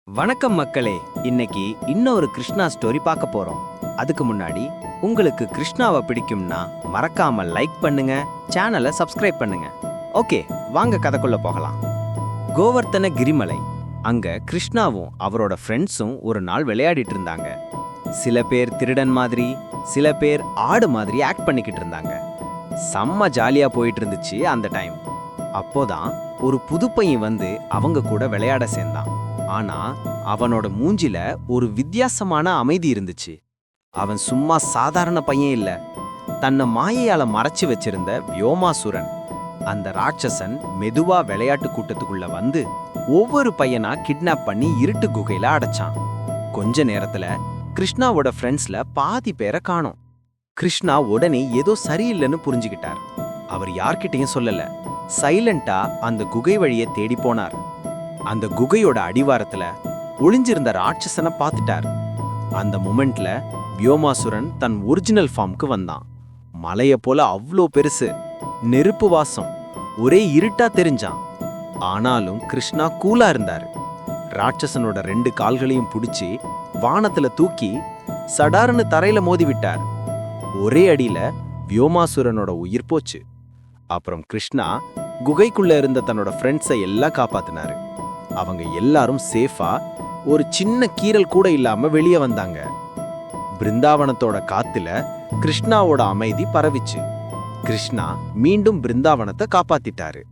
வணக்கம் மக்களே. இன்னைக்கு இன்னொரு கிருஷ்ணா ஸ்டோரி பார்க்க போறோம். அதுக்கு முன்னாடி உங்களுக்கு கிருஷ்ணாவை பிடிக்கும்னா மறக்காம லைக் பண்ணுங்க, சேனலை சப்ஸ்கிரைப் பண்ணுங்க. ஓகே, வாங்க கதைக்குள்ள போகலாம். கோவர்த்தன கிரிமலை. அங்க கிருஷ்ணாவும் அவரோட ஃப்ரெண்ட்ஸும் ஒரு நாள் விளையாடிட்டு இருந்தாங்க. சில பேர் திருடன் மாதிரி, சில பேர் ஆடு மாதிரி ஆக்ட் பண்ணிக்கிட்டு இருந்தாங்க. செம்ம ஜாலியா போயிட்டு இருந்துச்சு அந்த டைம். அப்போதான் ஒரு புது பையன் வந்து அவங்க கூட விளையாட சேர்ந்தான். ஆனா அவனோட மூஞ்சில ஒரு வித்தியாசமான அமைதி இருந்துச்சு. அவன் சும்மா சாதாரண பையன் இல்ல, தன்னை மாயையால மறைச்சு வச்சிருந்த வியோமாசுரன். அந்த ராட்சசன் மெதுவா விளையாட்டு கூட்டத்துக்குள்ள வந்து ஒவ்வொரு பையனா கிட்னாப் பண்ணி இருட்டு குகையில அடைச்சான். கொஞ்ச நேரத்துல கிருஷ்ணாவோட ஃப்ரெண்ட்ஸ்ல பாதி பேரை காணோம். கிருஷ்ணா உடனே ஏதோ சரியில்லைன்னு புரிஞ்சுக்கிட்டார். அவர் யார்கிட்டயும் சொல்லல, சைலண்டா அந்த குகை வழியை தேடி போனார். அந்த குகையோட அடிவாரத்துல ஒளிஞ்சிருந்த ராட்சசனை பார்த்துட்டார். அந்த மொமெண்ட்ல வியோமாசுரன் தன் ஒரிஜினல் ஃபார்முக்கு வந்தான். மலைய போல அவ்வளோ பெருசு, நெருப்பு வாசம், ஒரே இருட்டா தெரிஞ்சான். ஆனாலும் கிருஷ்ணா கூலா இருந்தாரு. ராட்சசனோட 2 கால்களையும் பிடிச்சி வானத்துல தூக்கி சடார்னு தரையில மோதி விட்டார். ஒரே அடியில வியோமாசுரனோட உயிர் போச்சு. அப்புறம் கிருஷ்ணா குகைக்குள்ள இருந்த தன்னோட ஃப்ரெண்ட்ஸை எல்லாம் காப்பாத்தினாரு. அவங்க எல்லாரும் சேஃபா ஒரு சின்ன கீறல் கூட இல்லாம வெளியே வந்தாங்க. பிருந்தாவனத்தோட காத்துல கிருஷ்ணாவோட அமைதி பரவிச்சு. கிருஷ்ணா மீண்டும் பிருந்தாவனத்தை காப்பாத்திட்டாரு.